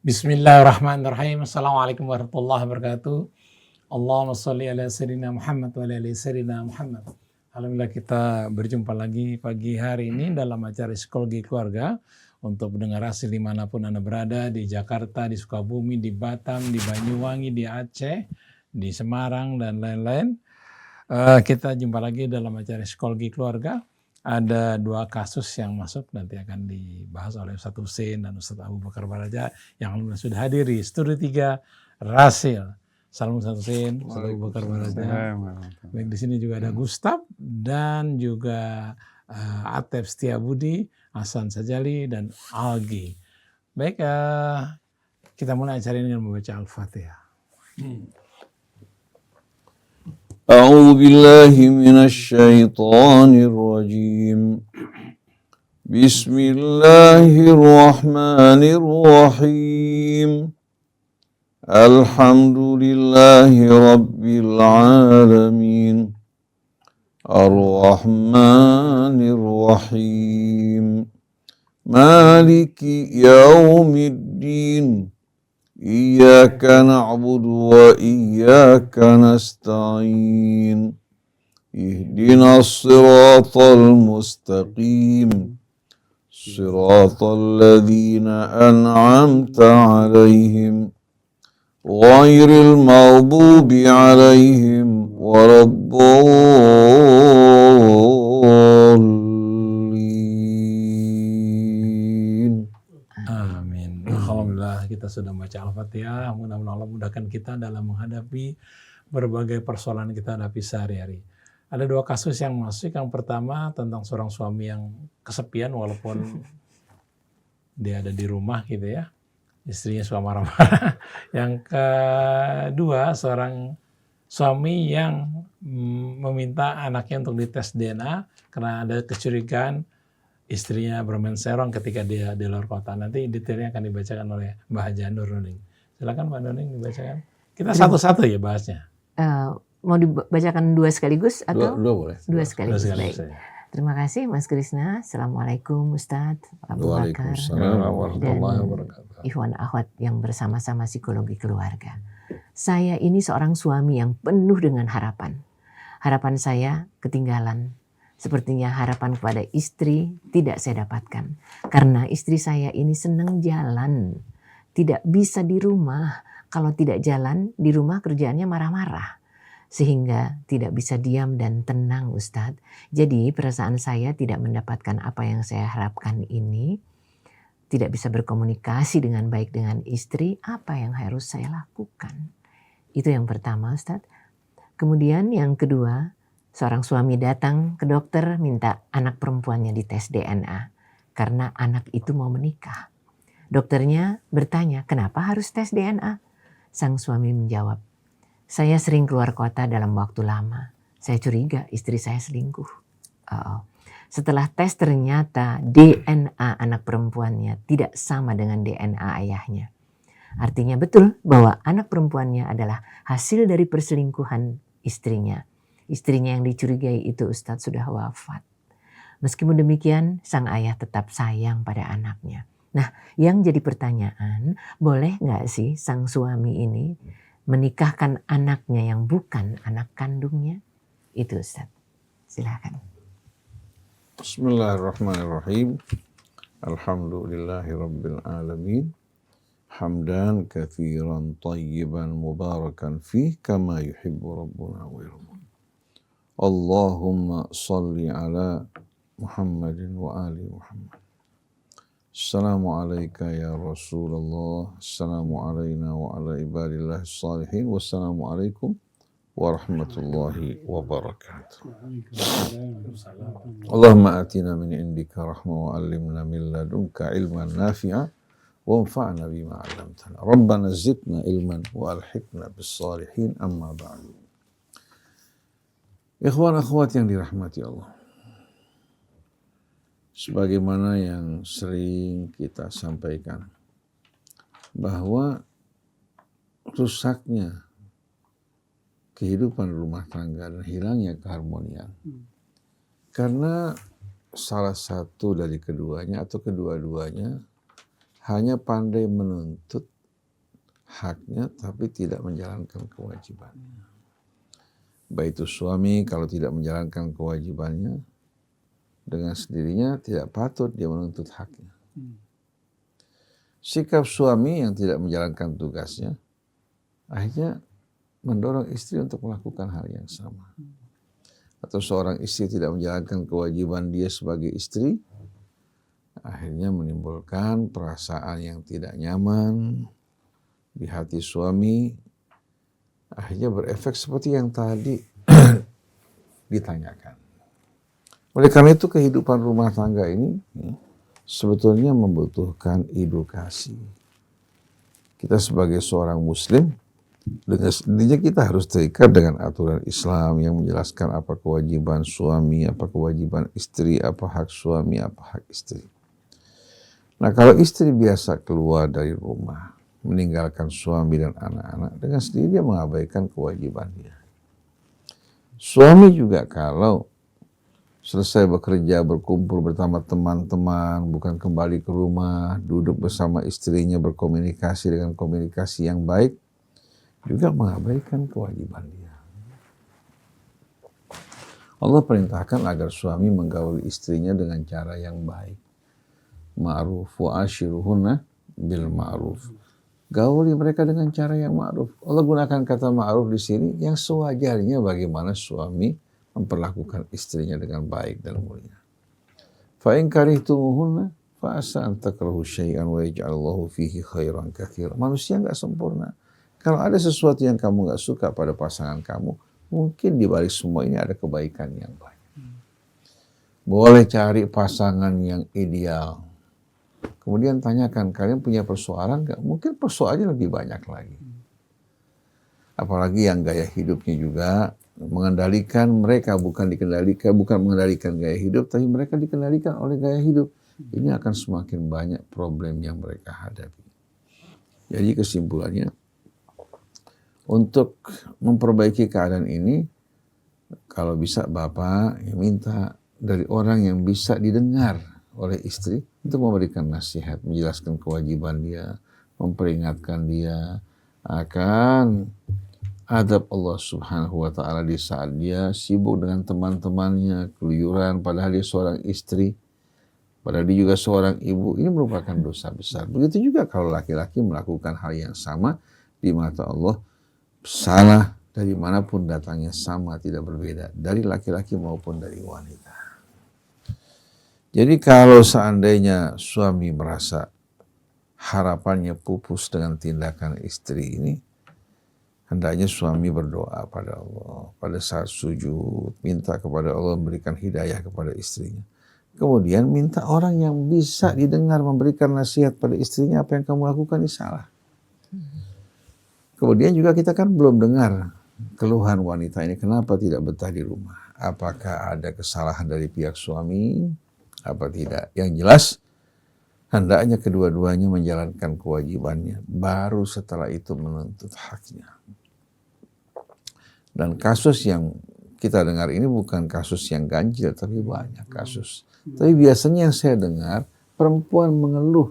Bismillahirrahmanirrahim. Assalamualaikum warahmatullahi wabarakatuh. Allahumma sholli ala sayyidina Muhammad wa ala ali sayyidina Muhammad. Alhamdulillah kita berjumpa lagi pagi hari ini dalam acara Psikologi Keluarga untuk pendengar asli dimanapun Anda berada, di Jakarta, di Sukabumi, di Batam, di Banyuwangi, di Aceh, di Semarang, dan lain-lain. Kita jumpa lagi dalam acara Psikologi Keluarga. Ada dua kasus yang masuk, nanti akan dibahas oleh Ustadz Hussein dan Ustadz Abu Bakar Baraja yang sudah hadir di Studio 3 Rasil. Salam Ustadz Hussein, Ustadz Abu Bakar Baraja. Baik, di sini juga ada Gustaf dan juga Atef Setiabudi, Hasan Sajali, dan Algi. Baik, kita mulai acara ini dengan membaca Al-Fatihah. أعوذ بالله من الشيطان الرجيم بسم الله الرحمن الرحيم الحمد لله رب العالمين الرحمن الرحيم مالك يوم الدين إياك نعبد وإياك نستعين اهدنا الصراط المستقيم صراط الذين أنعمت عليهم غير المغضوب عليهم ولا الضالين. Kita sudah baca Al-Fatihah, mudah-mudahan Allah mudahkan kita dalam menghadapi berbagai persoalan kita hadapi sehari-hari. Ada dua kasus yang masuk. Yang pertama tentang seorang suami yang kesepian walaupun dia ada di rumah gitu ya. Istrinya suka marah-marah. Yang kedua seorang suami yang meminta anaknya untuk dites DNA karena ada kecurigaan istrinya bermain serong ketika dia di luar kota. Nanti detailnya akan dibacakan oleh Mbak Haja Nur Nuning. Silakan Mbak Nuning dibacakan. Kita satu-satu ya bahasnya. Mau dibacakan dua sekaligus atau? Dua boleh. Dua sekaligus. Baik. Terima kasih Mas Krisna. Assalamualaikum Ustadz Abu Bakar dan Ikhwan Akhwat yang bersama-sama Psikologi Keluarga. Saya ini seorang suami yang penuh dengan harapan. Harapan saya ketinggalan. Sepertinya harapan kepada istri tidak saya dapatkan. Karena istri saya ini senang jalan. Tidak bisa di rumah. Kalau tidak jalan, di rumah kerjaannya marah-marah. Sehingga tidak bisa diam dan tenang Ustadz. Jadi perasaan saya tidak mendapatkan apa yang saya harapkan ini. Tidak bisa berkomunikasi dengan baik dengan istri. Apa yang harus saya lakukan? Itu yang pertama Ustadz. Kemudian yang kedua, seorang suami datang ke dokter minta anak perempuannya dites DNA karena anak itu mau menikah. Dokternya bertanya, kenapa harus tes DNA? Sang suami menjawab, saya sering keluar kota dalam waktu lama. Saya curiga istri saya selingkuh. Setelah tes ternyata DNA anak perempuannya tidak sama dengan DNA ayahnya. Artinya betul bahwa anak perempuannya adalah hasil dari perselingkuhan istrinya. Istrinya yang dicurigai itu Ustadz sudah wafat. Meskipun demikian, sang ayah tetap sayang pada anaknya. Nah, yang jadi pertanyaan, boleh nggak sih sang suami ini menikahkan anaknya yang bukan anak kandungnya? Itu Ustadz. Silakan. Bismillahirrahmanirrahim. Alhamdulillahi rabbil alamin. Hamdan katsiran tayyiban mubarakan fih kama yuhibbu rabbuna wa yarda. Allahumma salli ala Muhammadin wa ali Muhammad. Assalamu alayka ya Rasulullah. Assalamu alayna wa ala ibadillah salihin. Wassalamu alaikum warahmatullahi wabarakatuh. Allahumma atina min indika rahma wa allimna min ladunka ilman nafi'a wa anfa'na bima 'allamtana. Rabbana zidna ilman wa alhiqna bis salihin amma ba'du. Ikhwan akhwat yang dirahmati Allah. Sebagaimana yang sering kita sampaikan, bahwa rusaknya kehidupan rumah tangga dan hilangnya keharmonian karena salah satu dari keduanya atau kedua-duanya hanya pandai menuntut haknya tapi tidak menjalankan kewajibannya. Baik itu suami kalau tidak menjalankan kewajibannya, dengan sendirinya tidak patut dia menuntut haknya. Sikap suami yang tidak menjalankan tugasnya akhirnya mendorong istri untuk melakukan hal yang sama. Atau seorang istri tidak menjalankan kewajiban dia sebagai istri, akhirnya menimbulkan perasaan yang tidak nyaman di hati suami, akhirnya berefek seperti yang tadi ditanyakan. Oleh karena itu kehidupan rumah tangga ini sebetulnya membutuhkan edukasi. Kita sebagai seorang muslim, dengan sendirinya kita harus terikat dengan aturan Islam yang menjelaskan apa kewajiban suami, apa kewajiban istri, apa hak suami, apa hak istri. Nah, kalau istri biasa keluar dari rumah, meninggalkan suami dan anak-anak, dengan sendiri dia mengabaikan kewajiban dia. Suami juga kalau selesai bekerja, berkumpul bersama teman-teman, bukan kembali ke rumah, duduk bersama istrinya, berkomunikasi dengan komunikasi yang baik, juga mengabaikan kewajiban dia. Allah perintahkan agar suami menggauli istrinya dengan cara yang baik. Ma'ruf wa ashiruhunna bil ma'ruf. Gauli mereka dengan cara yang ma'ruf. Allah gunakan kata ma'ruf di sini yang sewajarnya bagaimana suami memperlakukan istrinya dengan baik dan mulia. Fa in karihtumuhunna fa asa an takrahu syai'an wa yaj'alallahu fihi khairan katsiran. Manusia enggak sempurna. Kalau ada sesuatu yang kamu enggak suka pada pasangan kamu, mungkin di balik semua ini ada kebaikan yang banyak. Boleh cari pasangan yang ideal. Kemudian tanyakan, kalian punya persoalan enggak? Mungkin persoalannya lebih banyak lagi. Apalagi yang gaya hidupnya juga mengendalikan mereka, bukan mengendalikan gaya hidup, tapi mereka dikendalikan oleh gaya hidup. Ini akan semakin banyak problem yang mereka hadapi. Jadi kesimpulannya, untuk memperbaiki keadaan ini, kalau bisa Bapak minta dari orang yang bisa didengar oleh istri untuk memberikan nasihat, menjelaskan kewajiban dia, memperingatkan dia akan adab Allah Subhanahu wa Ta'ala di saat dia sibuk dengan teman-temannya, keluyuran, padahal dia seorang istri, padahal dia juga seorang ibu. Ini merupakan dosa besar. Begitu juga kalau laki-laki melakukan hal yang sama di mata Allah, salah dari manapun datangnya sama, tidak berbeda dari laki-laki maupun dari wanita. Jadi kalau seandainya suami merasa harapannya pupus dengan tindakan istri ini, hendaknya suami berdoa pada Allah pada saat sujud, minta kepada Allah memberikan hidayah kepada istrinya. Kemudian minta orang yang bisa didengar memberikan nasihat pada istrinya, apa yang kamu lakukan ini salah. Kemudian juga kita kan belum dengar keluhan wanita ini kenapa tidak betah di rumah. Apakah ada kesalahan dari pihak suami? Apa tidak? Yang jelas hendaknya kedua-duanya menjalankan kewajibannya. Baru setelah itu menuntut haknya. Dan kasus yang kita dengar ini bukan kasus yang ganjil, tapi banyak kasus. Tapi biasanya yang saya dengar, perempuan mengeluh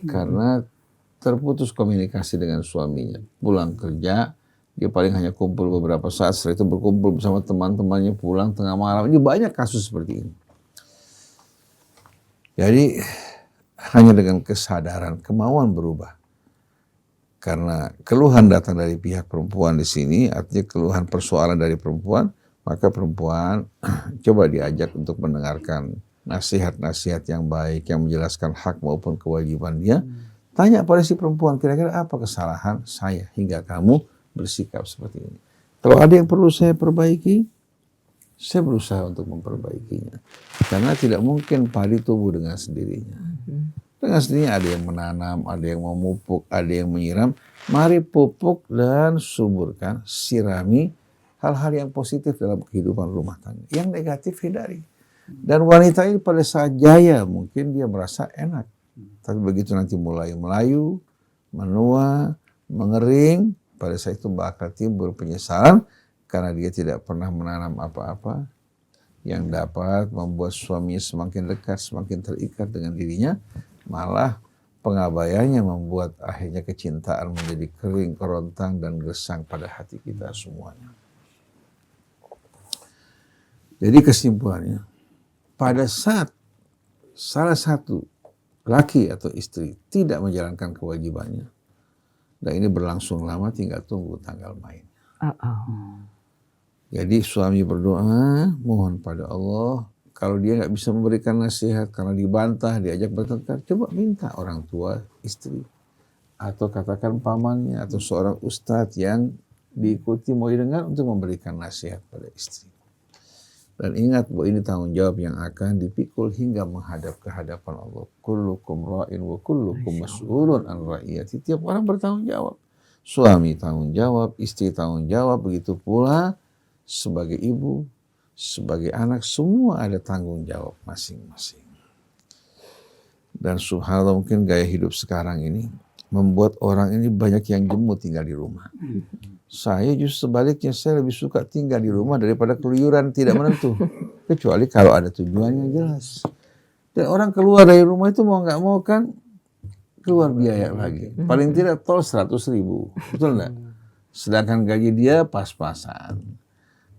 karena terputus komunikasi dengan suaminya. Pulang kerja, dia paling hanya kumpul beberapa saat, setelah itu berkumpul bersama teman-temannya, pulang tengah malam. Ini banyak kasus seperti ini. Jadi hanya dengan kesadaran, kemauan berubah. Karena keluhan datang dari pihak perempuan di sini, artinya keluhan persoalan dari perempuan, maka perempuan coba diajak untuk mendengarkan nasihat-nasihat yang baik, yang menjelaskan hak maupun kewajiban dia. Tanya pada si perempuan, kira-kira apa kesalahan saya hingga kamu bersikap seperti ini. Kalau ada yang perlu saya perbaiki, saya berusaha untuk memperbaikinya. Karena tidak mungkin padi tumbuh dengan sendirinya. Dengan sendirinya ada yang menanam, ada yang memupuk, ada yang menyiram. Mari pupuk dan suburkan, sirami hal-hal yang positif dalam kehidupan rumah tangga. Yang negatif hindari. Dan wanita ini pada saat jaya mungkin dia merasa enak. Tapi begitu nanti mulai melayu, menua, mengering, pada saat itu bakal timbul penyesalan karena dia tidak pernah menanam apa-apa yang dapat membuat suaminya semakin dekat, semakin terikat dengan dirinya, malah pengabaiannya membuat akhirnya kecintaan menjadi kering, kerontang, dan gersang pada hati kita semuanya. Jadi kesimpulannya, pada saat salah satu laki atau istri tidak menjalankan kewajibannya, dan ini berlangsung lama, tinggal tunggu tanggal main. Jadi suami berdoa, mohon pada Allah, kalau dia nggak bisa memberikan nasihat karena dibantah, diajak bertengkar, coba minta orang tua istri, atau katakan pamannya, atau seorang ustadz yang diikuti mau didengar untuk memberikan nasihat pada istri. Dan ingat bahwa ini tanggung jawab yang akan dipikul hingga menghadap ke hadapan Allah. Kullukum ra'in wa kullukum mas'ulun an ra'iyati. Tiap orang bertanggung jawab. Suami tanggung jawab, istri tanggung jawab, begitu pula sebagai ibu, sebagai anak, semua ada tanggung jawab masing-masing. Dan subhanallah, mungkin gaya hidup sekarang ini membuat orang ini banyak yang jemu tinggal di rumah. Saya justru sebaliknya, saya lebih suka tinggal di rumah daripada keluyuran tidak menentu. Kecuali kalau ada tujuan yang jelas. Dan orang keluar dari rumah itu mau nggak mau kan keluar biaya lagi. Paling tidak tol 100.000. Betul nggak? Sedangkan gaji dia pas-pasan.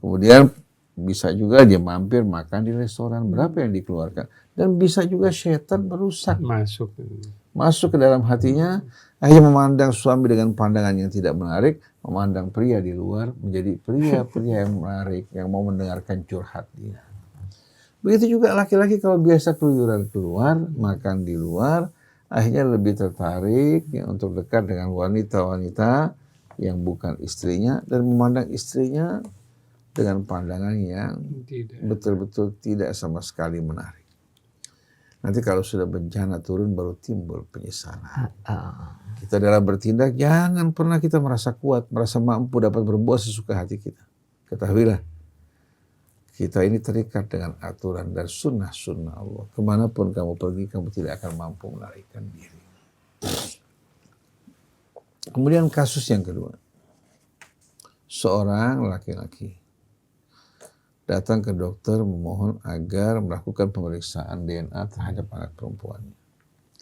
Kemudian bisa juga dia mampir makan di restoran. Berapa yang dikeluarkan? Dan bisa juga setan merusak. Masuk ke dalam hatinya, akhirnya memandang suami dengan pandangan yang tidak menarik, memandang pria di luar menjadi pria-pria yang menarik, yang mau mendengarkan curhat dia. Begitu juga laki-laki kalau biasa keluyuran keluar, makan di luar, akhirnya lebih tertarik ya, untuk dekat dengan wanita-wanita yang bukan istrinya, dan memandang istrinya dengan pandangan yang betul-betul tidak sama sekali menarik. Nanti kalau sudah bencana turun baru timbul penyesalan. Kita dalam bertindak jangan pernah kita merasa kuat, merasa mampu dapat berbuat sesuka hati kita. Ketahuilah, kita ini terikat dengan aturan dan sunnah-sunnah Allah. Kemanapun kamu pergi, kamu tidak akan mampu melarikan diri. Kemudian kasus yang kedua. Seorang laki-laki datang ke dokter memohon agar melakukan pemeriksaan DNA terhadap anak perempuannya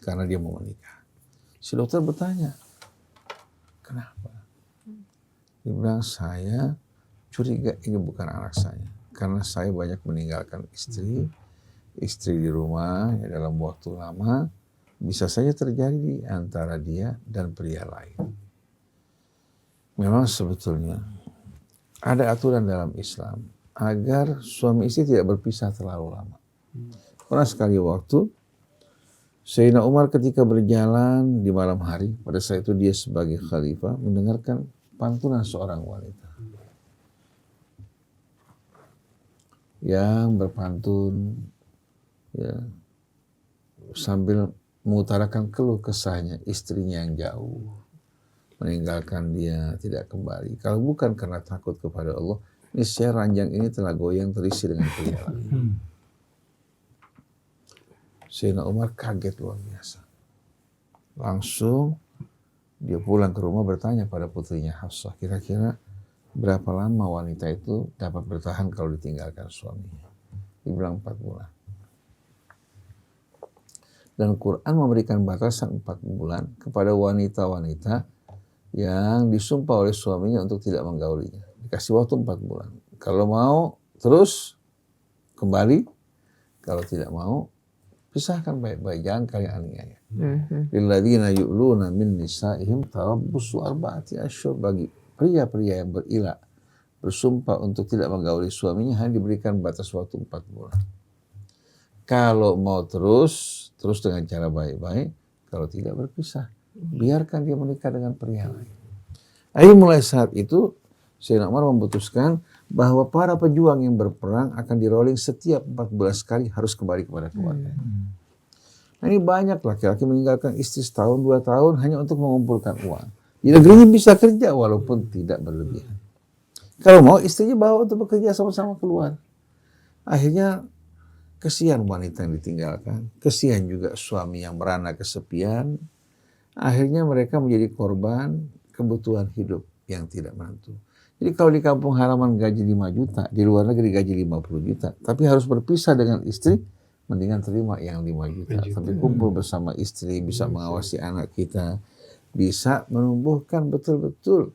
karena dia mau menikah. Si dokter bertanya, kenapa? Dia bilang, saya curiga ini bukan anak saya karena saya banyak meninggalkan istri di rumah ya, dalam waktu lama, bisa saja terjadi di antara dia dan pria lain. Memang sebetulnya ada aturan dalam Islam agar suami istri tidak berpisah terlalu lama. Pernah sekali waktu, Sayyidina Umar ketika berjalan di malam hari, pada saat itu dia sebagai khalifah, mendengarkan pantunan seorang wanita yang berpantun ya, sambil mengutarakan keluh kesahnya istrinya yang jauh, meninggalkan dia, tidak kembali. Kalau bukan karena takut kepada Allah, niscaya ranjang ini telah goyang terisi dengan pria lain. Sayyidina Umar kaget luar biasa. Langsung dia pulang ke rumah bertanya pada putrinya Hafsah, kira-kira berapa lama wanita itu dapat bertahan kalau ditinggalkan suaminya? Dia bilang 4 bulan. Dan Quran memberikan batasan 4 bulan kepada wanita-wanita yang disumpah oleh suaminya untuk tidak menggaulinya. Dikasih waktu 4 bulan. Kalau mau terus kembali, kalau tidak mau pisahkan baik-baik, jangan kalian aniaya. Lilladzina yu'luna min nisa'ihim tarabbusu arba'ati asyhur, bagi pria-pria yang berilah bersumpah untuk tidak menggauli suaminya hanya diberikan batas waktu 4 bulan. Kalau mau terus dengan cara baik-baik, kalau tidak berpisah, biarkan dia menikah dengan pria lain. Akhirnya mulai saat itu Sayyidina Umar memutuskan bahwa para pejuang yang berperang akan di-rolling setiap 14 kali harus kembali kepada keluarga. Nah, ini banyak laki-laki meninggalkan istri setahun, 2 tahun hanya untuk mengumpulkan uang. Di negerinya bisa kerja walaupun tidak berlebihan. Kalau mau istrinya bawa untuk bekerja sama-sama keluar. Akhirnya kesian wanita yang ditinggalkan, kesian juga suami yang merana kesepian. Akhirnya mereka menjadi korban kebutuhan hidup yang tidak menentu. Jadi kalau di kampung halaman gaji 5 juta, di luar negeri gaji 50 juta, tapi harus berpisah dengan istri, mendingan terima yang 5 juta. Tapi kumpul bersama istri, bisa mengawasi anak kita, bisa menumbuhkan betul-betul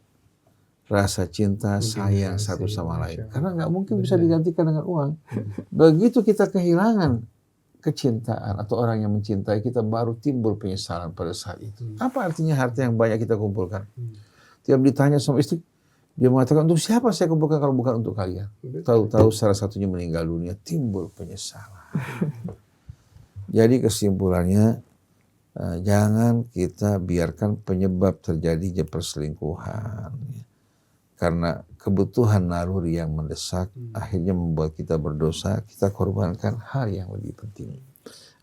rasa cinta, sayang satu sama lain. Karena nggak mungkin bisa digantikan dengan uang. Begitu kita kehilangan kecintaan atau orang yang mencintai kita, baru timbul penyesalan pada saat itu. Apa artinya harta yang banyak kita kumpulkan? Tiap ditanya sama istri, dia mengatakan, untuk siapa saya kumpulkan kalau bukan untuk kalian? Tahu-tahu salah satunya meninggal dunia, timbul penyesalan. Jadi kesimpulannya, jangan kita biarkan penyebab terjadinya perselingkuhan. Karena kebutuhan naluri yang mendesak akhirnya membuat kita berdosa, kita korbankan hal yang lebih penting.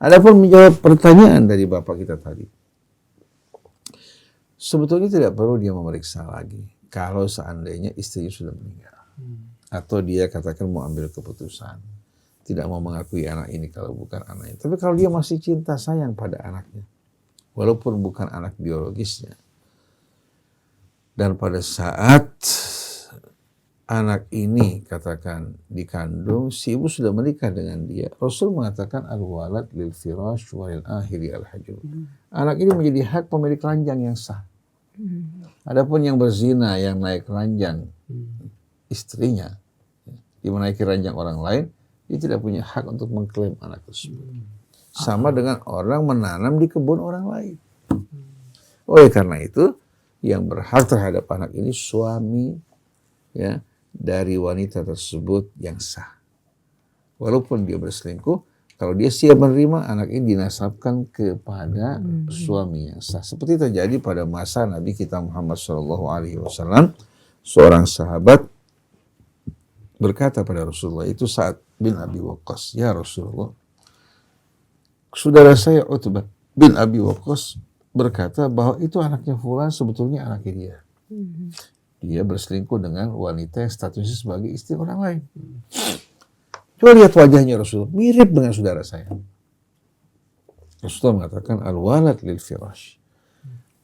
Adapun menjawab pertanyaan dari Bapak kita tadi, sebetulnya tidak perlu dia memeriksa lagi kalau seandainya istrinya sudah meninggal. Atau dia katakan mau ambil keputusan, tidak mau mengakui anak ini kalau bukan anaknya. Tapi kalau dia masih cinta sayang pada anaknya, walaupun bukan anak biologisnya, dan pada saat anak ini katakan dikandung, si ibu sudah menikah dengan dia, Rasul mengatakan al-walad lil firash walil ahiri al-hajur. Anak ini menjadi hak pemilik ranjang yang sah. Adapun yang berzina, yang naik ranjang istrinya, dia menaiki ranjang orang lain, dia tidak punya hak untuk mengklaim anak tersebut. Sama dengan orang menanam di kebun orang lain. Oleh karena itu, yang berhak terhadap anak ini suami, ya, dari wanita tersebut yang sah. Walaupun dia berselingkuh, kalau dia siap menerima, anak ini dinasabkan kepada suami yang sah. Seperti terjadi pada masa Nabi kita Muhammad SAW, seorang sahabat berkata pada Rasulullah, itu Sa'ad bin Abi Waqqas, ya Rasulullah, saudara saya Utbah bin Abi Waqqas berkata bahwa itu anaknya fulan, sebetulnya anaknya dia. Dia berselingkuh dengan wanita yang statusnya sebagai istri orang lain. Coba lihat wajahnya Rasulullah, mirip dengan saudara saya. Rasulullah mengatakan al-walad lil firash,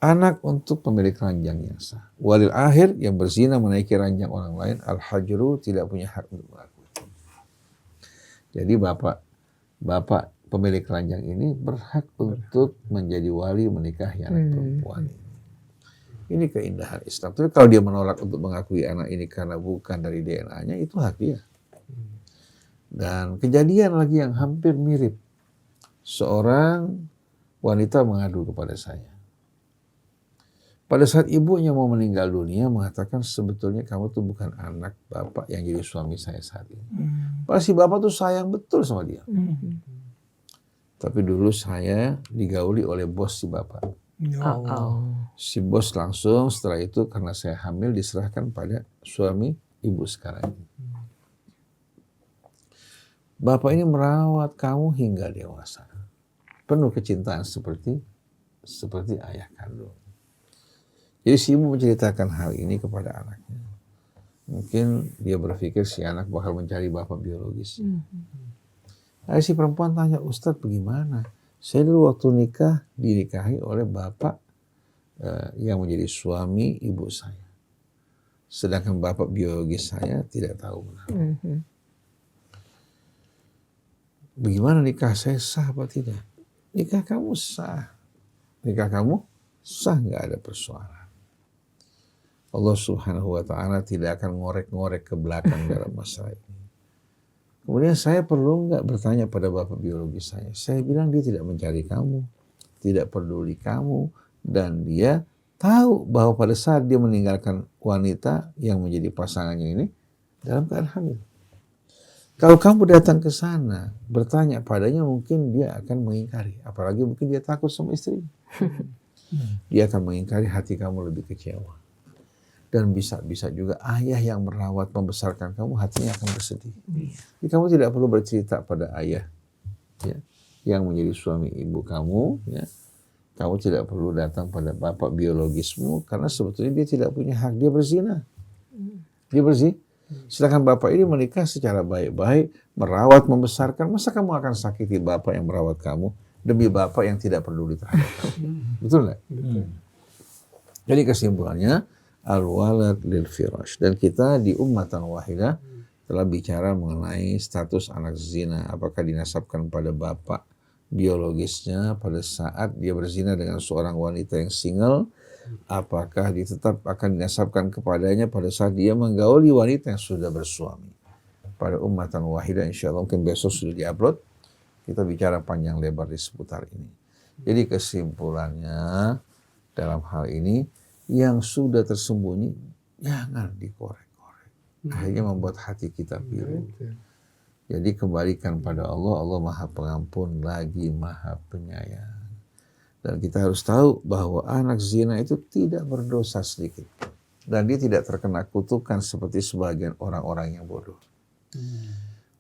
anak untuk pemilik ranjang yang sah. Walil akhir, yang berzina menaiki ranjang orang lain, al-hajru, tidak punya hak untuk mengakui. Jadi bapak pemilik ranjang ini berhak untuk menjadi wali menikahi anak perempuan ini. Ini keindahan Islam. Tapi kalau dia menolak untuk mengakui anak ini karena bukan dari DNA-nya, itu hak dia. Dan kejadian lagi yang hampir mirip. Seorang wanita mengadu kepada saya. Pada saat ibunya mau meninggal dunia, mengatakan sebetulnya kamu tuh bukan anak bapak yang jadi suami saya saat ini. Padahal si bapak tuh sayang betul sama dia. Tapi dulu saya digauli oleh bos si bapak. Si bos langsung setelah itu karena saya hamil diserahkan pada suami ibu sekarang. Bapak ini merawat kamu hingga dewasa. Penuh kecintaan seperti ayah kandung. Jadi si ibu menceritakan hal ini kepada anaknya. Mungkin dia berpikir si anak bakal mencari bapak biologis. Lalu si perempuan tanya, Ustadz bagaimana? Saya dulu waktu nikah dinikahi oleh bapak yang menjadi suami ibu saya. Sedangkan bapak biologis saya tidak tahu kenapa. Bagaimana nikah saya sah apa tidak? Nikah kamu sah. Nikah kamu sah, nggak ada persoalan. Allah Subhanahu wa Ta'ala tidak akan ngorek-ngorek ke belakang dalam masalah ini. Kemudian saya perlu nggak bertanya pada bapak biologis saya. Saya bilang dia tidak mencari kamu, tidak peduli kamu, dan dia tahu bahwa pada saat dia meninggalkan wanita yang menjadi pasangannya ini dalam keadaan hamil. Kalau kamu datang ke sana bertanya padanya, mungkin dia akan mengingkari. Apalagi mungkin dia takut sama istrinya. Dia akan mengingkari, hati kamu lebih kecewa. Dan bisa juga ayah yang merawat membesarkan kamu, hatinya akan bersedih. Jadi kamu tidak perlu bercerita pada ayah, ya, yang menjadi suami ibu kamu. Ya. Kamu tidak perlu datang pada bapak biologismu, karena sebetulnya dia tidak punya hak, dia berzina. Dia berzina. Sedangkan bapak ini menikah secara baik-baik, merawat, membesarkan. Masa kamu akan sakiti bapak yang merawat kamu demi bapak yang tidak peduli terhadap kamu? Betul nggak? Jadi kesimpulannya, al-walad lil firash. Dan kita di ummatan wahidah telah bicara mengenai status anak zina, apakah dinasabkan pada bapak biologisnya pada saat dia berzina dengan seorang wanita yang single, apakah dia tetap akan dinasabkan kepadanya pada saat dia menggauli wanita yang sudah bersuami. Pada ummatan wahidah, insyaallah mungkin besok sudah diupload, kita bicara panjang lebar di seputar ini. Jadi kesimpulannya dalam hal ini, yang sudah tersembunyi jangan dikorek-korek. Akhirnya membuat hati kita pilu. Jadi kembalikan pada Allah. Allah Maha Pengampun lagi Maha Penyayang. Dan kita harus tahu bahwa anak zina itu tidak berdosa sedikit. Dan dia tidak terkena kutukan seperti sebagian orang-orang yang bodoh.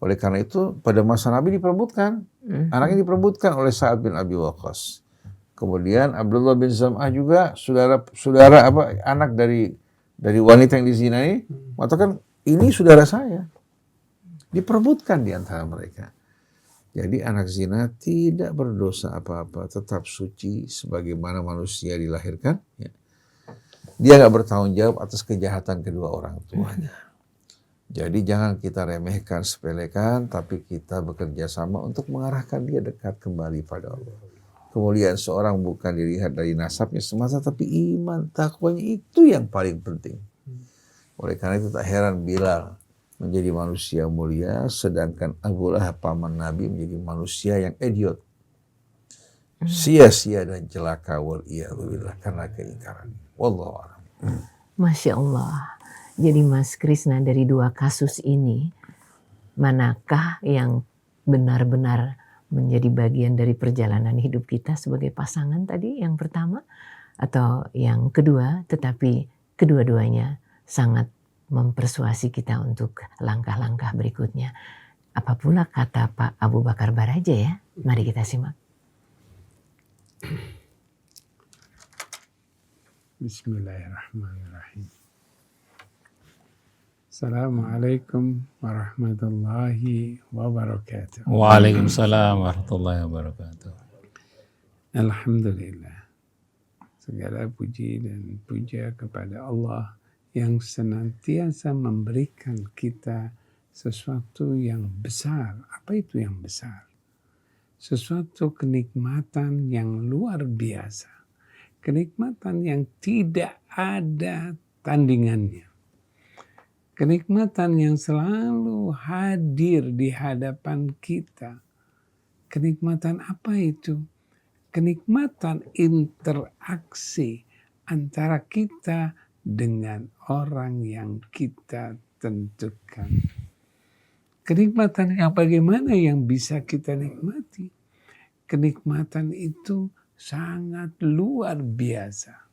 Oleh karena itu pada masa Nabi diperebutkan. Anaknya diperebutkan oleh Sa'ad bin Abi Waqqas. Kemudian Abdullah bin Zam'ah juga saudara anak dari wanita yang dizinai mengatakan ini saudara saya. Diperebutkan di antara mereka. Jadi anak zina tidak berdosa apa-apa, tetap suci sebagaimana manusia dilahirkan. Ya. Dia nggak bertanggung jawab atas kejahatan kedua orang tuanya. Jadi jangan kita remehkan, sepelekan, tapi kita bekerja sama untuk mengarahkan dia dekat kembali pada Allah. Kemuliaan seorang bukan dilihat dari nasabnya semata, tapi iman, takwanya itu yang paling penting. Oleh karena itu tak heran Bilal menjadi manusia mulia, sedangkan Abu Lahab paman Nabi menjadi manusia yang idiot. Sia-sia dan celaka wal'iyadzubillah karena keingkaran. Wallahu a'lam. Masya Allah. Jadi Mas Krisna, dari dua kasus ini, manakah yang benar-benar menjadi bagian dari perjalanan hidup kita sebagai pasangan tadi yang pertama? Atau yang kedua, tetapi kedua-duanya sangat mempersuasi kita untuk langkah-langkah berikutnya. Apa pula kata Pak Abu Bakar Baraja ya? Mari kita simak. Bismillahirrahmanirrahim. Assalamualaikum warahmatullahi wabarakatuh. Waalaikumsalam warahmatullahi wabarakatuh. Alhamdulillah. Segala puji dan puja kepada Allah yang senantiasa memberikan kita sesuatu yang besar. Apa itu yang besar? Sesuatu kenikmatan yang luar biasa. Kenikmatan yang tidak ada tandingannya. Kenikmatan yang selalu hadir di hadapan kita. Kenikmatan apa itu? Kenikmatan interaksi antara kita dengan orang yang kita tentukan. Kenikmatan yang bagaimana yang bisa kita nikmati? Kenikmatan itu sangat luar biasa.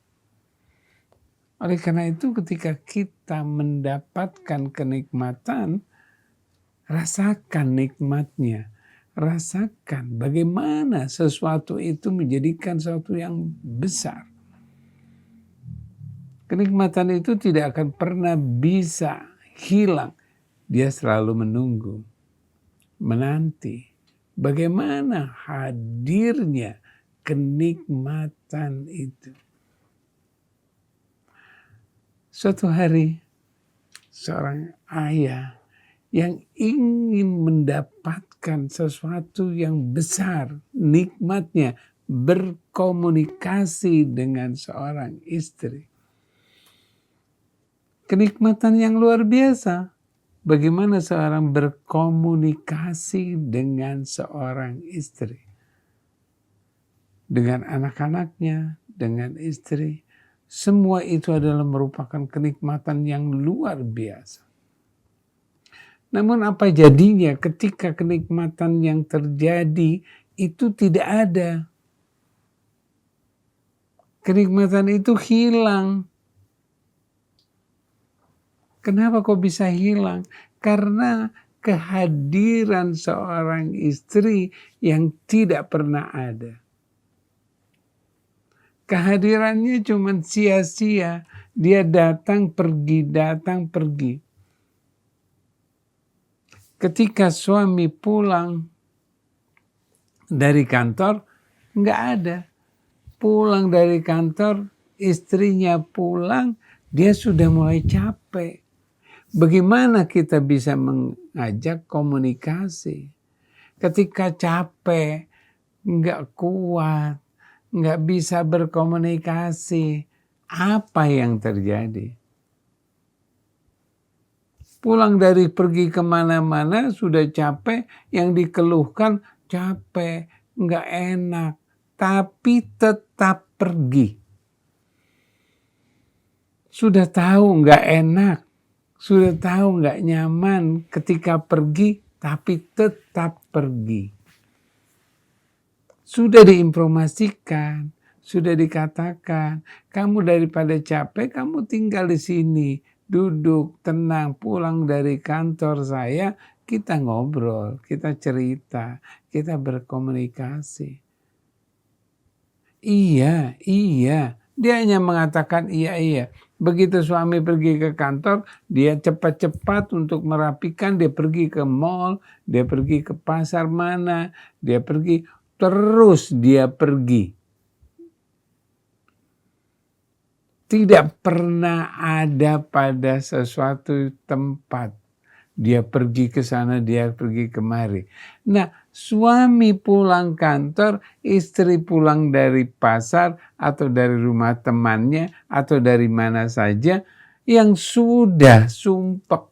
Oleh karena itu ketika kita mendapatkan kenikmatan, rasakan nikmatnya. Rasakan bagaimana sesuatu itu menjadikan sesuatu yang besar. Kenikmatan itu tidak akan pernah bisa hilang. Dia selalu menunggu, menanti. Bagaimana hadirnya kenikmatan itu. Suatu hari, seorang ayah yang ingin mendapatkan sesuatu yang besar, nikmatnya berkomunikasi dengan seorang istri. Kenikmatan yang luar biasa. Bagaimana seorang berkomunikasi dengan seorang istri. Dengan anak-anaknya, dengan istri. Semua itu adalah merupakan kenikmatan yang luar biasa. Namun apa jadinya ketika kenikmatan yang terjadi itu tidak ada? Kenikmatan itu hilang. Kenapa kok bisa hilang? Karena kehadiran seorang istri yang tidak pernah ada. Kehadirannya cuma sia-sia. Dia datang pergi. Ketika suami pulang dari kantor, nggak ada. Pulang dari kantor, istrinya pulang, dia sudah mulai capek. Bagaimana kita bisa mengajak komunikasi? Ketika capek, nggak kuat, nggak bisa berkomunikasi, apa yang terjadi? Pulang dari pergi kemana-mana sudah capek, yang dikeluhkan capek, nggak enak, tapi tetap pergi. Sudah tahu nggak enak, sudah tahu nggak nyaman ketika pergi, tapi tetap pergi. Sudah diinformasikan, sudah dikatakan, kamu daripada capek, kamu tinggal di sini. Duduk, tenang, pulang dari kantor saya, kita ngobrol, kita cerita, kita berkomunikasi. Iya. Dia hanya mengatakan iya. Begitu suami pergi ke kantor, dia cepat-cepat untuk merapikan, dia pergi ke mall, dia pergi ke pasar mana, dia pergi, terus dia pergi. Tidak pernah ada pada sesuatu tempat. Dia pergi ke sana, dia pergi kemari. Nah, suami pulang kantor, istri pulang dari pasar atau dari rumah temannya atau dari mana saja yang sudah sumpek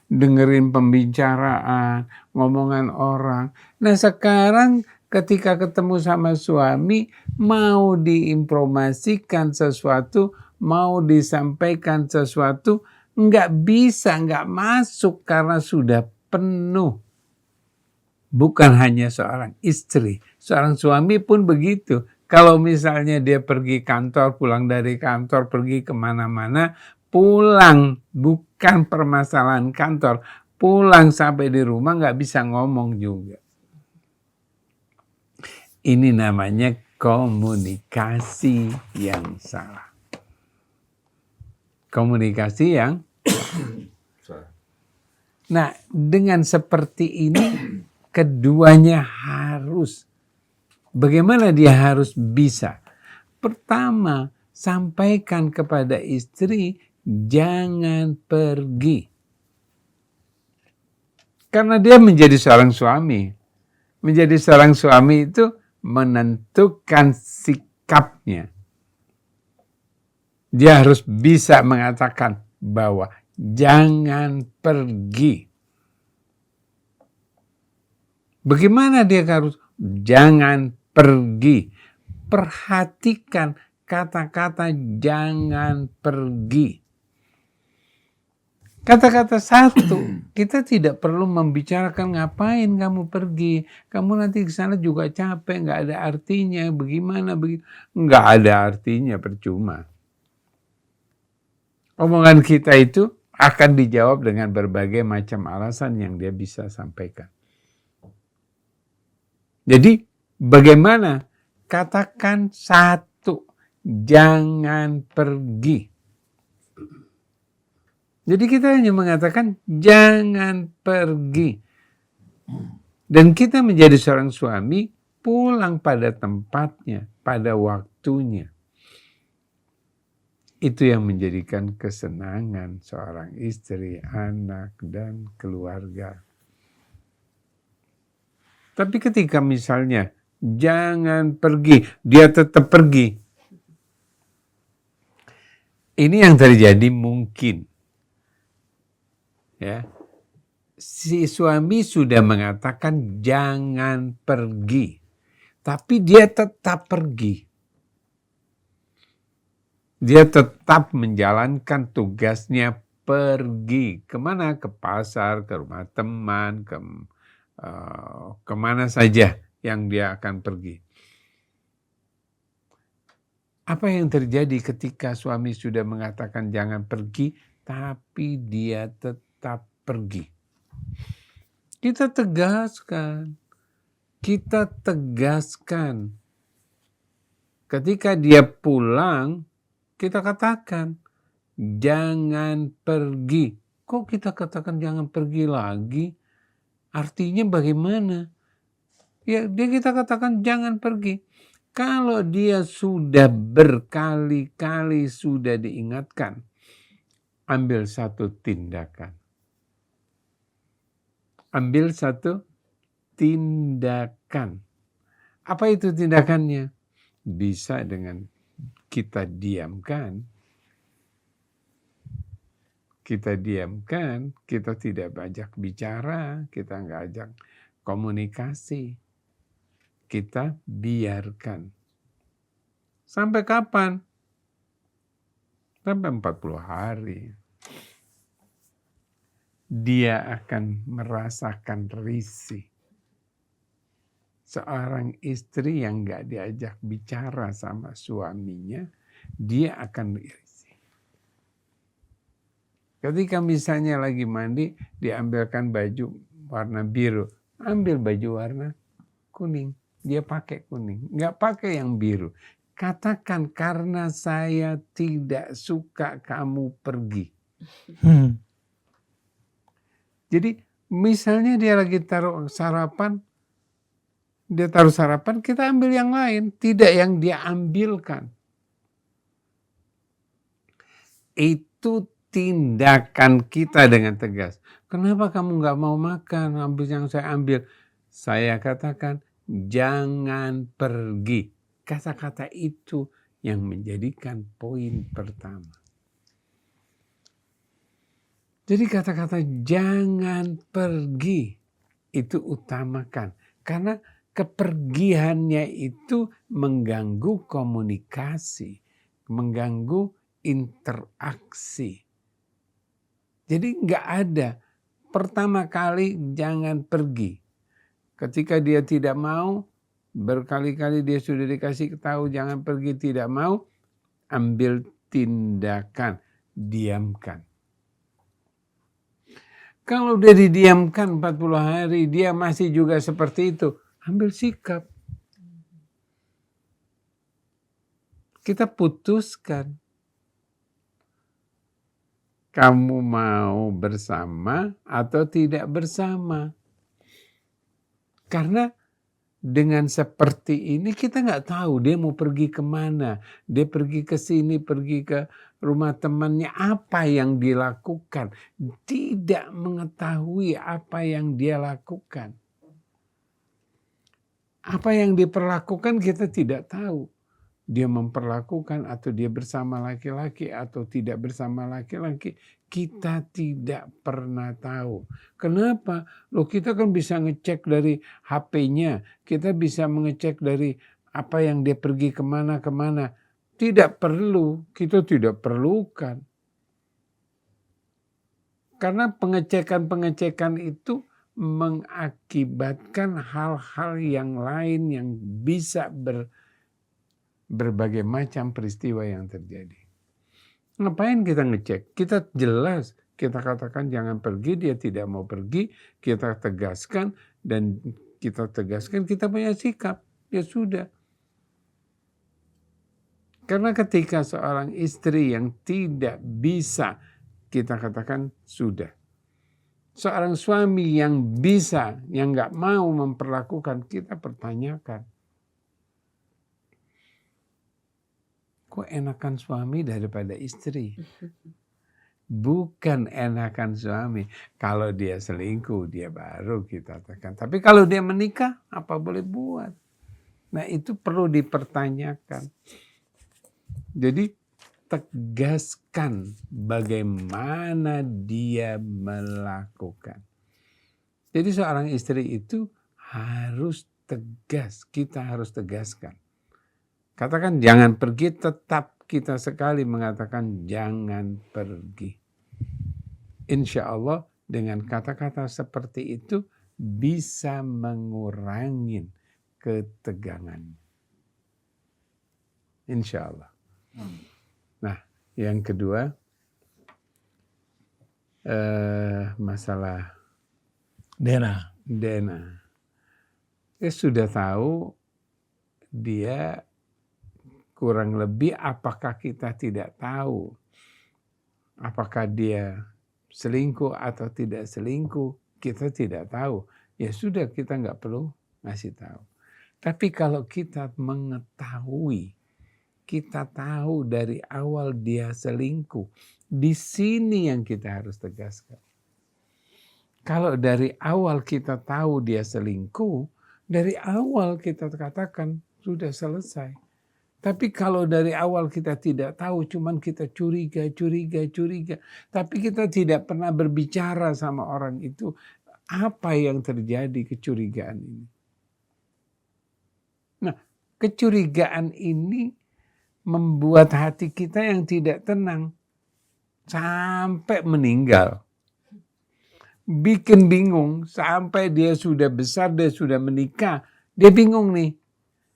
dengerin pembicaraan, ngomongan orang. Nah, sekarang ketika ketemu sama suami, mau diinformasikan sesuatu, mau disampaikan sesuatu, nggak bisa, nggak masuk karena sudah penuh. Bukan hanya seorang istri, seorang suami pun begitu. Kalau misalnya dia pergi kantor, pulang dari kantor, pergi kemana-mana, pulang bukan permasalahan kantor, pulang sampai di rumah nggak bisa ngomong juga. Ini namanya komunikasi yang salah. Komunikasi yang salah. Nah, dengan seperti ini keduanya harus. Bagaimana dia harus bisa? Pertama, sampaikan kepada istri, jangan pergi. Karena dia menjadi seorang suami. Menjadi seorang suami itu menentukan sikapnya. Dia harus bisa mengatakan bahwa jangan pergi. Bagaimana dia harus jangan pergi? Perhatikan kata-kata jangan pergi. Kata-kata satu, kita tidak perlu membicarakan ngapain kamu pergi. Kamu nanti ke sana juga capek, nggak ada artinya. Bagaimana begitu? Nggak ada artinya, percuma. Omongan kita itu akan dijawab dengan berbagai macam alasan yang dia bisa sampaikan. Jadi bagaimana? Katakan satu, jangan pergi. Jadi kita hanya mengatakan jangan pergi. Dan kita menjadi seorang suami, pulang pada tempatnya, pada waktunya. Itu yang menjadikan kesenangan seorang istri, anak, dan keluarga. Tapi ketika misalnya jangan pergi, dia tetap pergi. Ini yang terjadi mungkin. Ya, si suami sudah mengatakan jangan pergi, tapi dia tetap pergi. Dia tetap menjalankan tugasnya pergi. Kemana? Ke pasar, ke rumah teman, kemana saja yang dia akan pergi. Apa yang terjadi ketika suami sudah mengatakan jangan pergi, tapi dia tetap pergi? Kita tegaskan. Ketika dia pulang, kita katakan jangan pergi. Kok kita katakan jangan pergi lagi? Artinya bagaimana? Ya, kita katakan jangan pergi. Kalau dia sudah berkali-kali sudah diingatkan, ambil satu tindakan. Ambil satu tindakan. Apa itu tindakannya? Bisa dengan kita diamkan. Kita diamkan, kita tidak ajak bicara, kita nggak ajak komunikasi. Kita biarkan. Sampai kapan? Sampai 40 hari. Dia akan merasakan risih. Seorang istri yang nggak diajak bicara sama suaminya, dia akan risih. Ketika misalnya lagi mandi, diambilkan baju warna biru, ambil baju warna kuning, dia pakai kuning, nggak pakai yang biru. Katakan, karena saya tidak suka kamu pergi. Jadi misalnya dia lagi taruh sarapan, kita ambil yang lain, tidak yang dia ambilkan. Itu tindakan kita dengan tegas. Kenapa kamu nggak mau makan, ambil yang saya ambil? Saya katakan, jangan pergi. Kata-kata itu yang menjadikan poin pertama. Jadi kata-kata jangan pergi itu utamakan. Karena kepergiannya itu mengganggu komunikasi, mengganggu interaksi. Jadi nggak ada. Pertama kali jangan pergi. Ketika dia tidak mau, berkali-kali dia sudah dikasih tahu jangan pergi, tidak mau, ambil tindakan, diamkan. Kalau dia didiamkan 40 hari, dia masih juga seperti itu, ambil sikap. Kita putuskan. Kamu mau bersama atau tidak bersama. Karena dengan seperti ini kita nggak tahu dia mau pergi kemana. Dia pergi ke sini, pergi ke rumah temannya, apa yang dilakukan. Tidak mengetahui apa yang dia lakukan. Apa yang diperlakukan kita tidak tahu. Dia memperlakukan atau dia bersama laki-laki atau tidak bersama laki-laki. Kita tidak pernah tahu. Kenapa? Loh, kita kan bisa ngecek dari HP-nya. Kita bisa mengecek dari apa yang dia pergi kemana-kemana. Tidak perlu. Kita tidak perlukan. Karena pengecekan-pengecekan itu mengakibatkan hal-hal yang lain yang bisa berbagai macam peristiwa yang terjadi. Ngapain kita ngecek? Kita jelas, kita katakan jangan pergi, dia tidak mau pergi, kita tegaskan, dan kita tegaskan kita punya sikap. Ya sudah. Karena ketika seorang istri yang tidak bisa, kita katakan sudah. Seorang suami yang bisa, yang nggak mau memperlakukan, kita pertanyakan. Kok enakan suami daripada istri? Bukan enakan suami. Kalau dia selingkuh, dia baru kita katakan. Tapi kalau dia menikah, apa boleh buat? Nah, itu perlu dipertanyakan. Jadi, tegaskan bagaimana dia melakukan. Jadi, seorang istri itu harus tegas. Kita harus tegaskan. Katakan jangan pergi, tetap kita sekali mengatakan jangan pergi. Insya Allah dengan kata-kata seperti itu bisa mengurangi ketegangan. Insya Allah. Nah, yang kedua, masalah Dena. Dia sudah tahu dia kurang lebih, apakah kita tidak tahu apakah dia selingkuh atau tidak selingkuh, kita tidak tahu. Ya sudah, kita nggak perlu ngasih tahu. Tapi kalau kita mengetahui, kita tahu dari awal dia selingkuh, Di sini yang kita harus tegaskan. Kalau dari awal kita tahu dia selingkuh, dari awal kita katakan sudah selesai. Tapi kalau dari awal kita tidak tahu, cuman kita curiga, tapi kita tidak pernah berbicara sama orang itu, apa yang terjadi kecurigaan ini? Nah, kecurigaan ini membuat hati kita yang tidak tenang sampai meninggal. Bikin bingung sampai dia sudah besar, dia sudah menikah, dia bingung nih.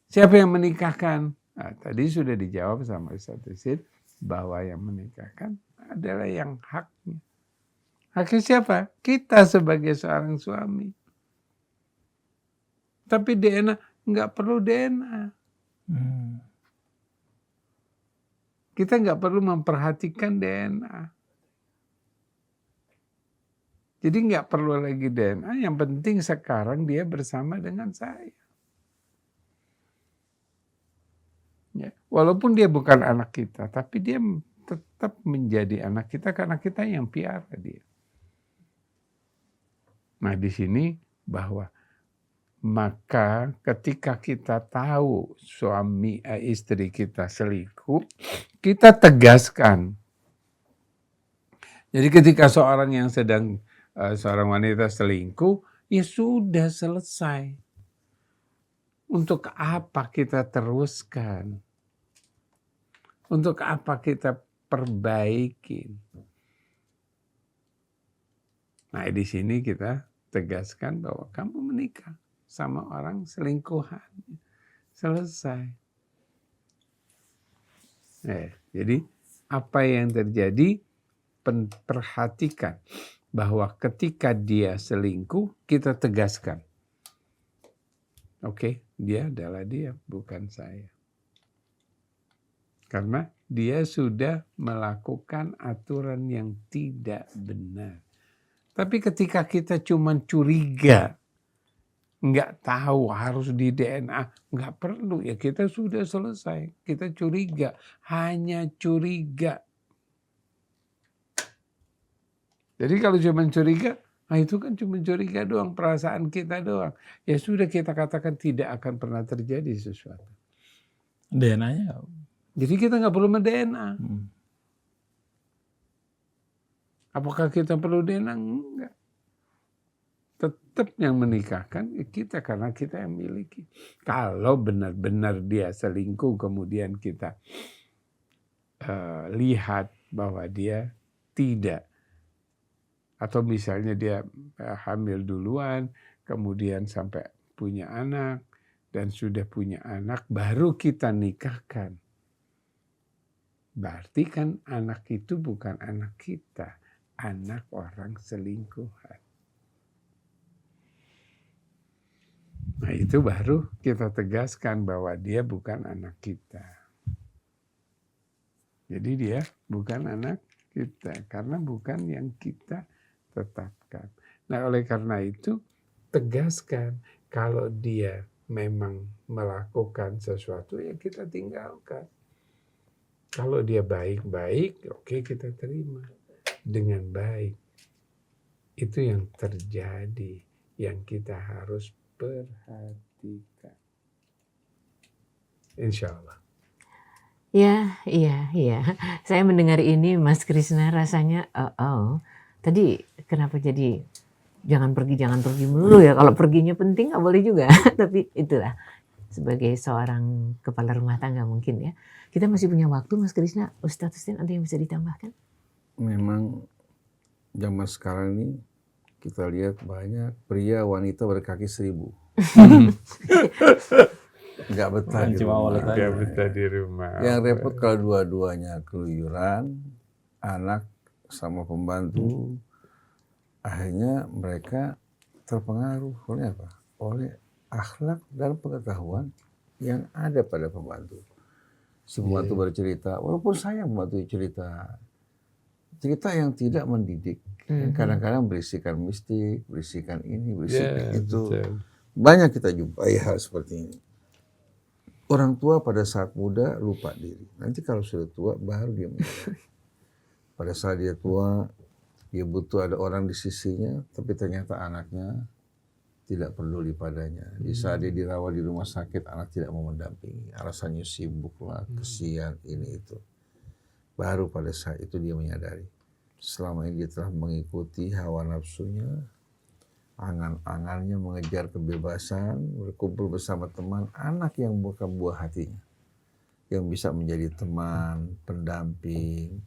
Siapa yang menikahkan? Nah, tadi sudah dijawab sama Ustaz Husin bahwa yang menikahkan adalah yang haknya. Haknya siapa? Kita sebagai seorang suami. Tapi DNA nggak perlu DNA. Kita nggak perlu memperhatikan DNA. Jadi nggak perlu lagi DNA. Yang penting sekarang dia bersama dengan saya. Ya, walaupun dia bukan anak kita, tapi dia tetap menjadi anak kita karena kita yang piara dia. Nah di sini bahwa maka ketika kita tahu istri kita selingkuh, kita tegaskan. Jadi ketika seorang wanita selingkuh, ya sudah selesai. Untuk apa kita teruskan? Untuk apa kita perbaiki? Nah, di sini kita tegaskan bahwa kamu menikah sama orang selingkuhan. Selesai. Jadi apa yang terjadi? Perhatikan bahwa ketika dia selingkuh, kita tegaskan. Oke, dia adalah dia, bukan saya. Karena dia sudah melakukan aturan yang tidak benar. Tapi ketika kita cuma curiga, nggak tahu harus di DNA, nggak perlu ya, kita sudah selesai. Kita curiga, hanya curiga. Jadi kalau cuma curiga, nah itu kan cuma curiga doang, perasaan kita doang. Ya sudah kita katakan tidak akan pernah terjadi sesuatu. DNA-nya? Jadi kita nggak perlu men-DNA. Apakah kita perlu DNA? Enggak. Tetap yang menikahkan kita karena kita yang miliki. Kalau benar-benar dia selingkuh kemudian kita lihat bahwa dia tidak. Atau misalnya dia hamil duluan, kemudian sampai punya anak, dan sudah punya anak, baru kita nikahkan. Berarti kan anak itu bukan anak kita, anak orang selingkuhan. Nah itu baru kita tegaskan bahwa dia bukan anak kita. Jadi dia bukan anak kita, karena bukan yang kita tetapkan. Nah oleh karena itu tegaskan kalau dia memang melakukan sesuatu ya kita tinggalkan. Kalau dia baik-baik, oke kita terima dengan baik. Itu yang terjadi, yang kita harus perhatikan. Insya Allah. Ya, iya. Saya mendengar ini Mas Krisna rasanya, tadi kenapa jadi jangan pergi melulu ya. Kalau perginya penting nggak boleh juga. Tapi itulah sebagai seorang kepala rumah tangga mungkin ya. Kita masih punya waktu Mas Krisna. Ustadz Husin ada yang bisa ditambahkan? Memang zaman sekarang ini kita lihat banyak pria wanita berkaki 1000. Nggak betah di rumah. Nggak betah di rumah. Yang repot kalau dua-duanya keluyuran, anak sama pembantu, akhirnya mereka terpengaruh oleh apa? Oleh akhlak dan pengetahuan yang ada pada pembantu. Si pembantu bercerita, walaupun saya pembantu cerita yang tidak mendidik, yang kadang-kadang berisikan mistik, berisikan ini, berisikan itu. Betul. Banyak kita jumpai hal seperti ini. Orang tua pada saat muda lupa diri. Nanti kalau sudah tua baru dia menyadari. Pada saat dia tua, dia butuh ada orang di sisinya, tapi ternyata anaknya tidak peduli padanya. Di saat dia dirawat di rumah sakit, anak tidak mau mendampingi. Alasannya sibuk lah, kesian, ini itu. Baru pada saat itu dia menyadari, selama ini dia telah mengikuti hawa nafsunya, angan-angannya mengejar kebebasan, berkumpul bersama teman, anak yang bukan buah hatinya, yang bisa menjadi teman, pendamping,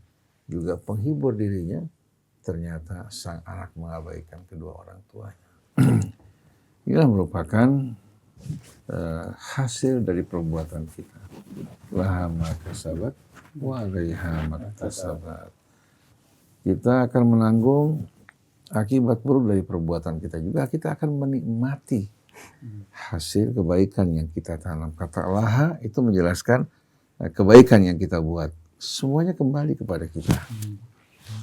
juga penghibur dirinya, ternyata sang anak mengabaikan kedua orang tuanya. Inilah merupakan hasil dari perbuatan kita. Laha ma kasabat wa 'alaiha ma iktasabat. Kita akan menanggung akibat buruk dari perbuatan kita, juga kita akan menikmati hasil kebaikan yang kita tanam. Kata laha itu menjelaskan kebaikan yang kita buat. Semuanya kembali kepada kita.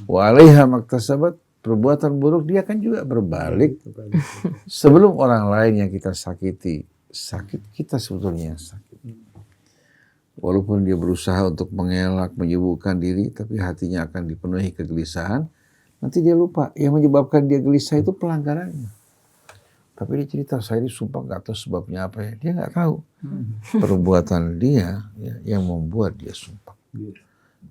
Wa 'alaiha ma iktasabat. Perbuatan buruk dia kan juga berbalik. Sebelum orang lain yang kita sakiti, sakit kita sebetulnya yang sakit. Walaupun dia berusaha untuk mengelak, menyibukkan diri, tapi hatinya akan dipenuhi kegelisahan. Nanti dia lupa, yang menyebabkan dia gelisah itu pelanggarannya. Tapi dia cerita, saya disumpah nggak tahu sebabnya apa ya. Dia nggak tahu. Perbuatan dia yang membuat dia sumpah.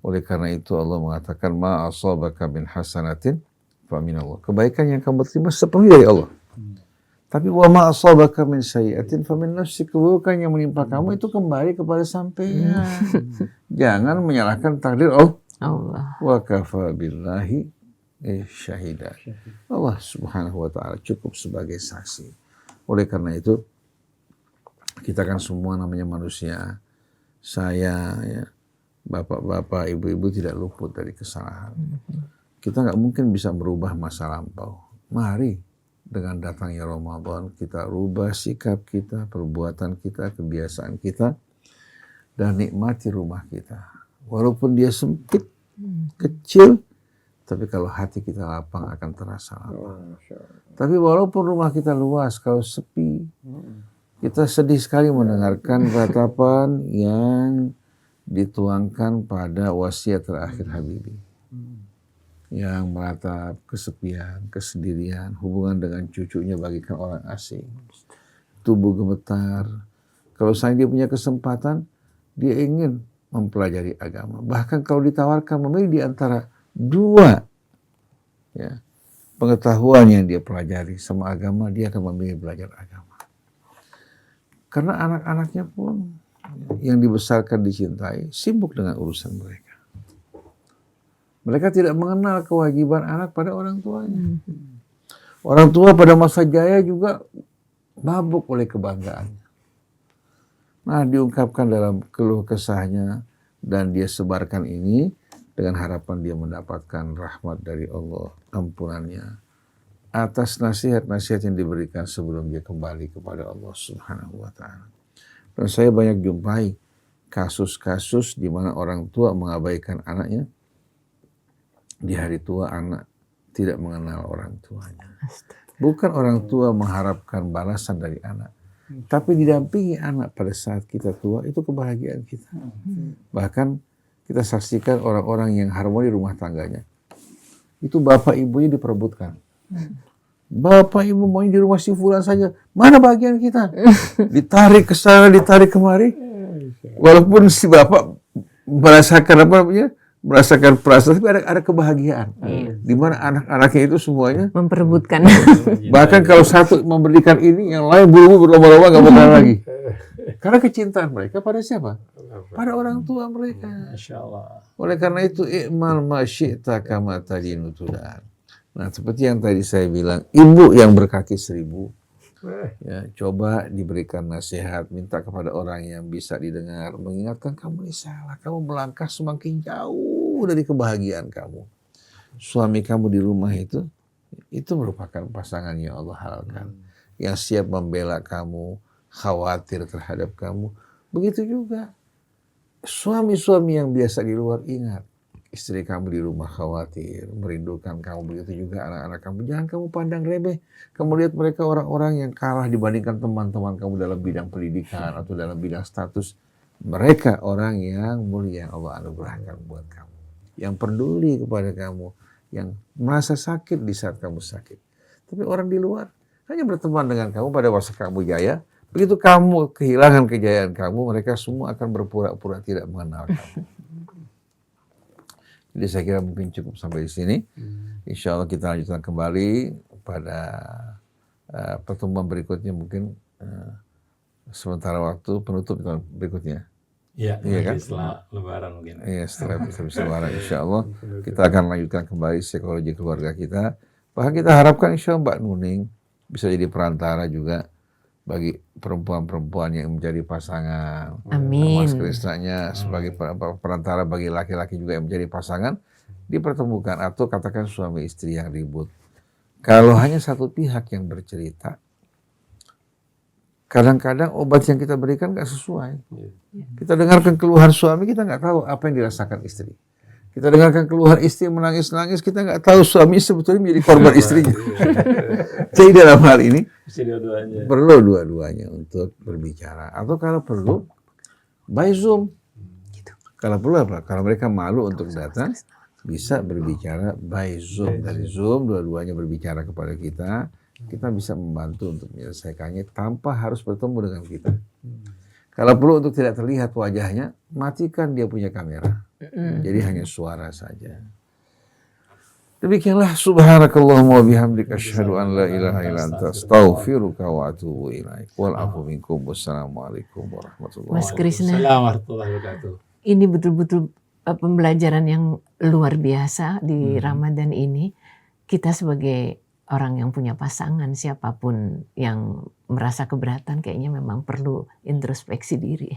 Oleh karena itu Allah mengatakan, ma asabaka min hasanatin faminallah. Kebaikan yang kamu terima sepenuhnya dari Allah. Tapi wa ma asabaka min sayyi'atin famin nafsik. Keburukan yang menimpa kamu itu kembali kepada sampean. Jangan menyalahkan takdir Allah. Wa kafa billahi syahida. Allah Subhanahu wa taala cukup sebagai saksi. Oleh karena itu kita kan semua namanya manusia. Saya ya, bapak-bapak, ibu-ibu tidak luput dari kesalahan. Kita nggak mungkin bisa merubah masa lampau. Mari dengan datangnya Ramadan kita rubah sikap kita, perbuatan kita, kebiasaan kita, dan nikmati rumah kita. Walaupun dia sempit, kecil, tapi kalau hati kita lapang akan terasa lapang. Tapi walaupun rumah kita luas, kalau sepi, kita sedih sekali mendengarkan ratapan yang dituangkan pada wasiat terakhir Habibie. Yang meratap kesepian, kesendirian, hubungan dengan cucunya bagikan orang asing. Tubuh gemetar. Kalau dia punya kesempatan, dia ingin mempelajari agama. Bahkan kalau ditawarkan memilih di antara dua pengetahuan yang dia pelajari sama agama, dia akan memilih belajar agama. Karena anak-anaknya pun yang dibesarkan dicintai, sibuk dengan urusan mereka. Mereka tidak mengenal kewajiban anak pada orang tuanya. Orang tua pada masa jaya juga mabuk oleh kebanggaannya. Nah, diungkapkan dalam keluh kesahnya dan dia sebarkan ini dengan harapan dia mendapatkan rahmat dari Allah, ampunannya atas nasihat-nasihat yang diberikan sebelum dia kembali kepada Allah Subhanahu wa taala. Dan saya banyak jumpai kasus-kasus di mana orang tua mengabaikan anaknya. Di hari tua anak tidak mengenal orang tuanya. Bukan orang tua mengharapkan balasan dari anak, tapi didampingi anak pada saat kita tua, itu kebahagiaan kita. Bahkan kita saksikan orang-orang yang harmoni rumah tangganya. Itu bapak ibunya diperebutkan. Bapak ibu maunya di rumah si fulan saja. Mana bagian kita? Ditarik ke sana, ditarik kemari. Walaupun si bapak merasakan merasakan perasaan, tapi ada kebahagiaan. Di mana anak-anaknya itu semuanya memperebutkan. Bahkan kalau satu memberikan ini, yang lain buru-buru berlomba-lomba nggak makan lagi. Karena kecintaan mereka pada siapa? Pada orang tua mereka. Masya Allah. Oleh karena itu, i'mal ma syi'ta kama tadinu tudan. Nah, seperti yang tadi saya bilang, ibu yang berkaki 1000. Ya, coba diberikan nasihat, minta kepada orang yang bisa didengar, mengingatkan kamu ini salah, kamu melangkah semakin jauh dari kebahagiaan kamu. Suami kamu di rumah itu merupakan pasangan yang Allah halalkan, yang siap membela kamu, khawatir terhadap kamu. Begitu juga suami-suami yang biasa di luar, ingat, istri kamu di rumah khawatir, merindukan kamu. Begitu juga anak-anak kamu. Jangan kamu pandang remeh. Kamu lihat mereka orang-orang yang kalah dibandingkan teman-teman kamu dalam bidang pendidikan atau dalam bidang status. Mereka orang yang mulia yang Allah anugerahkan buat kamu. yang peduli kepada kamu, yang merasa sakit di saat kamu sakit. Tapi orang di luar hanya berteman dengan kamu pada masa kamu jaya. Begitu kamu kehilangan kejayaan kamu, mereka semua akan berpura-pura tidak mengenal kamu. Jadi saya kira mungkin cukup sampai di sini. Insya Allah kita lanjutkan kembali pada pertemuan berikutnya, mungkin sementara waktu penutup tahun berikutnya. Iya, Iya kan? setelah Lebaran mungkin. Iya, setelah habis Lebaran insya Allah kita akan lanjutkan kembali psikologi keluarga kita. Bahkan kita harapkan insya Allah Mbak Nuning bisa jadi perantara juga bagi perempuan-perempuan yang menjadi pasangan. Amin. Mas Krisnanya sebagai perantara bagi laki-laki juga yang menjadi pasangan, dipertemukan, atau katakan suami istri yang ribut. Kalau hanya satu pihak yang bercerita, kadang-kadang obat yang kita berikan nggak sesuai. Kita dengarkan keluhan suami, kita nggak tahu apa yang dirasakan istri. Kita dengarkan keluhan istri menangis-nangis, kita nggak tahu suami sebetulnya menjadi korban istrinya. Jadi dalam hal ini perlu dua-duanya untuk berbicara. Atau kalau perlu, by Zoom. Kalau perlu apa? Kalau mereka malu untuk datang, bisa berbicara by Zoom. Dari Zoom, dua-duanya berbicara kepada kita. Kita bisa membantu untuk menyelesaikannya tanpa harus bertemu dengan kita. Kalau perlu untuk tidak terlihat wajahnya, matikan dia punya kamera. Jadi hanya suara saja. Demikianlah subhanakallahumma wa bihamdika asyhadu an la ilaha illa anta astaghfiruka wa atubu ilaik. Wal afu minkum. Wassalamualaikum warahmatullahi wabarakatuh. Mas Krisna, warahmatullahi wabarakatuh. ini betul-betul pembelajaran yang luar biasa di Ramadan ini. Kita sebagai orang yang punya pasangan, siapapun yang merasa keberatan, kayaknya memang perlu introspeksi diri.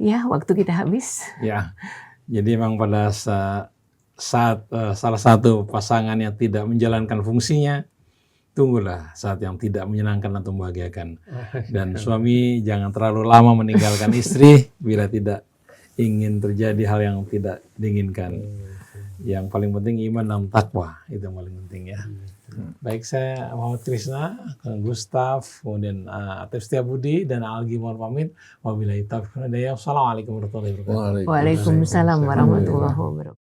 Ya, waktu kita habis. Ya, jadi memang pada saat salah satu pasangan yang tidak menjalankan fungsinya, tunggulah saat yang tidak menyenangkan atau membahagiakan. Dan suami jangan terlalu lama meninggalkan istri bila tidak ingin terjadi hal yang tidak diinginkan. Yang paling penting iman dan takwa, itu yang paling penting ya. Baik, saya Muhammad Krisna, Gustaf, kemudian Atif Setiabudi dan Algi mohon pamit. Wabillahi taufiq wal hidayah. Wassalamualaikum warahmatullahi wabarakatuh. Waalaikumsalam warahmatullahi wabarakatuh.